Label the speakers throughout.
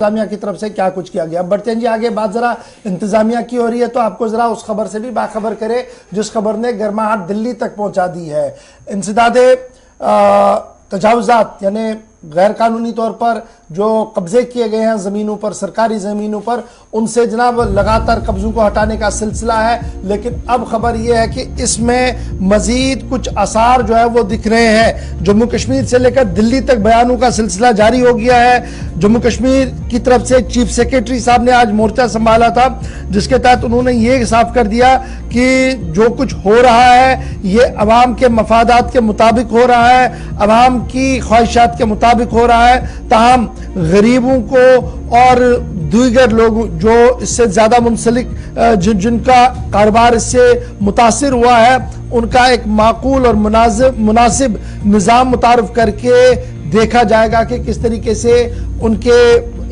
Speaker 1: इंतजामिया की तरफ से क्या कुछ किया गया। बढ़ते हैं जी आगे, बात जरा इंतजामिया की हो रही है तो आपको जरा उस खबर से भी बाखबर करे जिस खबर ने गर्माहट दिल्ली तक पहुंचा दी है। इंसदादे तजावुजात यानी गैर कानूनी तौर पर जो कब्जे किए गए हैं ज़मीनों पर, सरकारी ज़मीनों पर, उनसे जनाब लगातार कब्जों को हटाने का सिलसिला है। लेकिन अब खबर यह है कि इसमें मज़ीद कुछ आसार जो है वो दिख रहे हैं। जम्मू कश्मीर से लेकर दिल्ली तक बयानों का सिलसिला जारी हो गया है। जम्मू कश्मीर की तरफ से चीफ सेक्रेटरी साहब ने आज मोर्चा संभाला था, जिसके तहत उन्होंने ये साफ कर दिया कि जो कुछ हो रहा है ये अवाम के मफादात के मुताबिक हो रहा है, अवाम की ख्वाहिशात के मुताबिक हो रहा है। ताहम गरीबों को और दीगर लोग जो इससे ज्यादा मुंसलिक जिनका कारोबार इससे मुतासिर हुआ है, उनका एक माकूल और मुनासिब निज़ाम मुतारफ करके देखा जाएगा कि किस तरीके से उनके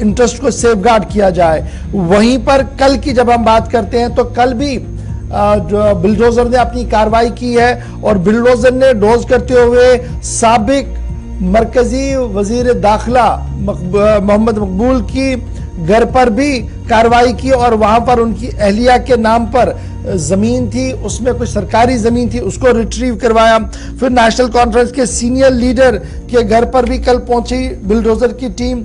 Speaker 1: इंटरेस्ट को सेफगार्ड किया जाए। वहीं पर कल की जब हम बात करते हैं तो कल भी जो बिलडोजर ने अपनी कार्रवाई की है और बिलडोजर ने डोज करते हुए साबिक मरकजी वजीर दाखिला मोहम्मद मकबूल की घर पर भी कार्रवाई की और वहां पर उनकी अहलिया के नाम पर जमीन थी, उसमें कुछ सरकारी जमीन थी, उसको रिट्रीव करवाया। फिर नेशनल कॉन्फ्रेंस के सीनियर लीडर के घर पर भी कल पहुंची बिलडोजर की टीम।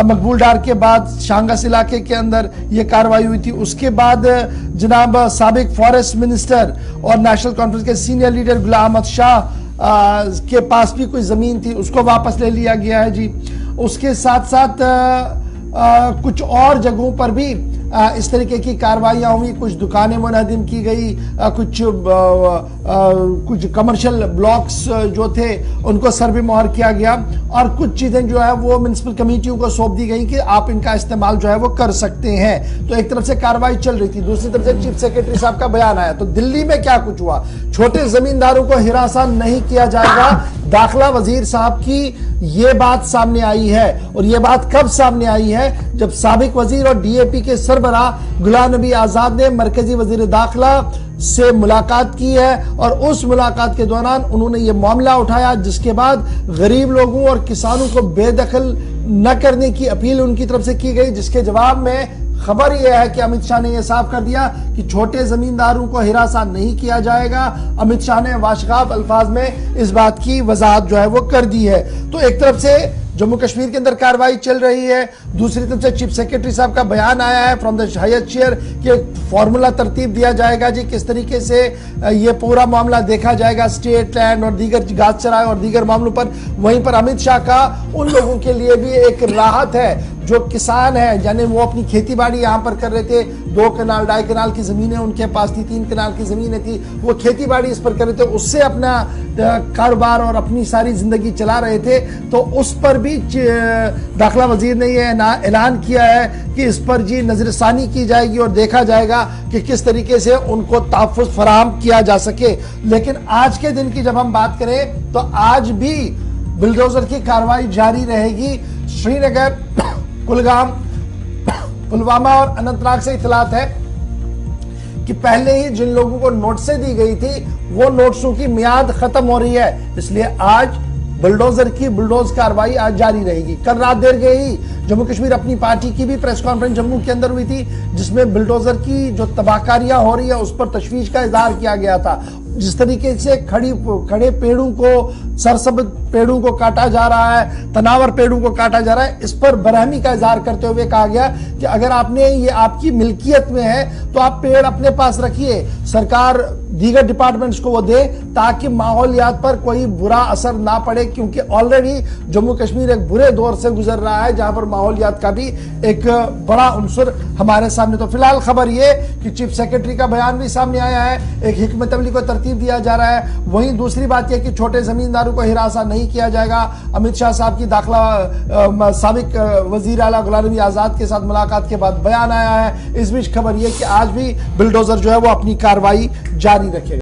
Speaker 1: मकबूल डार के बाद शांगस इलाके के अंदर यह कार्रवाई हुई थी। उसके बाद जनाब साबिक फॉरेस्ट मिनिस्टर और नेशनल कॉन्फ्रेंस के सीनियर लीडर गुलाम अहमद शाह के पास भी कोई जमीन थी, उसको वापस ले लिया गया है जी। उसके साथ साथ कुछ और जगहों पर भी इस तरीके की कार्रवाइयाँ हुई। कुछ दुकानें मुनहदिम की गई, कुछ कमर्शियल ब्लॉक्स जो थे उनको सर्वे मोहर किया गया और कुछ चीज़ें जो है वो म्युनिसिपल कमेटियों को सौंप दी गई कि आप इनका इस्तेमाल जो है वो कर सकते हैं। तो एक तरफ से कार्रवाई चल रही थी, दूसरी तरफ से चीफ सेक्रेटरी साहब का बयान आया। तो दिल्ली में क्या कुछ हुआ, छोटे जमींदारों को हिरासा नहीं किया जाएगा, दाखिला वजीर साहब की ये बात सामने आई है। और ये बात कब सामने आई है, जब साबिक वजीर और डीएपी के सरबराह गुलाम नबी आजाद ने मरकजी वजीर दाखिला से मुलाकात की है और उस मुलाकात के दौरान उन्होंने ये मामला उठाया, जिसके बाद गरीब लोगों और किसानों को बेदखल न करने की अपील उनकी तरफ से की गई, जिसके जवाब में खबर यह है कि अमित शाह ने यह साफ कर दिया कि छोटे जमींदारों को हिरासा नहीं किया जाएगा। अमित शाह ने वाशगाब अल्फाज में इस बात की वजाहत जो है वो कर दी है। तो एक तरफ से जम्मू कश्मीर के अंदर कार्रवाई चल रही है, दूसरी तरफ से चीफ सेक्रेटरी साहब का बयान आया है फ्रॉम द हाईएस्ट चेयर कि एक फॉर्मूला तरतीब दिया जाएगा जी, किस तरीके से ये पूरा मामला देखा जाएगा स्टेट लैंड और दीगर घास चराई और दीगर मामलों पर। वहीं पर अमित शाह का उन लोगों के लिए भी एक राहत है जो किसान है, यानी वो अपनी खेती बाड़ी यहाँ पर कर रहे थे, 2 कनाल 2.5 कनाल की जमीनें उनके पास थी, 3 कनाल की जमीनें थी, वो खेती बाड़ी इस पर कर रहे थे, उससे अपना कारोबार और अपनी सारी जिंदगी चला रहे थे। तो उस पर भी दाखिला वजीर ने यह ऐलान किया है कि इस पर जी नजरसानी की जाएगी और देखा जाएगा कि किस तरीके से उनको तहफ़्फ़ुज़ फराहम किया जा सके। लेकिन आज के दिन की जब हम बात करें तो आज भी बुलडोजर की कार्रवाई जारी रहेगी। श्रीनगर, कुलगाम, पुलवामा और अनंतनाग से इतलात है कि पहले ही जिन लोगों को नोटिसें दी गई थी वो नोटिसों की मियाद खत्म हो रही है, इसलिए आज बुलडोजर की बुलडोज कार्रवाई आज जारी रहेगी। कल रात देर गई जम्मू कश्मीर अपनी पार्टी की भी प्रेस कॉन्फ्रेंस जम्मू के अंदर हुई थी, जिसमें बुलडोजर की जो तबाहकारियां हो रही है उस पर तशवीश का इजहार किया गया था। जिस तरीके से खड़े पेड़ों को, सरसब्ज़ पेड़ों को काटा जा रहा है, तनावर पेड़ों को काटा जा रहा है, इस पर बरहमी का इजहार करते हुए कहा गया कि अगर आपने ये आपकी मिल्कियत में है तो आप पेड़ अपने पास रखिए, सरकार दीगर डिपार्टमेंट्स को वो दे ताकि माहौलियात पर कोई बुरा असर ना पड़े, क्योंकि ऑलरेडी जम्मू कश्मीर एक बुरे दौर से गुजर रहा है जहां पर माहौलियात का भी एक बड़ा उनसर हमारे सामने। तो फिलहाल खबर ये कि चीफ सेक्रेटरी का बयान भी सामने आया है, एक हिकमत अमली को तरतीब दिया जा रहा है। वहीं दूसरी बात यह कि छोटे जमींदारों को हिरासा नहीं किया जाएगा। अमित शाह साहब की दाखिला साबिक वजीर आला गुलाम नबी आजाद के साथ मुलाकात के बाद बयान आया है। इस बीच खबर यह कि आज भी बुलडोजर जो है वो अपनी कार्रवाई जारी रखेगा।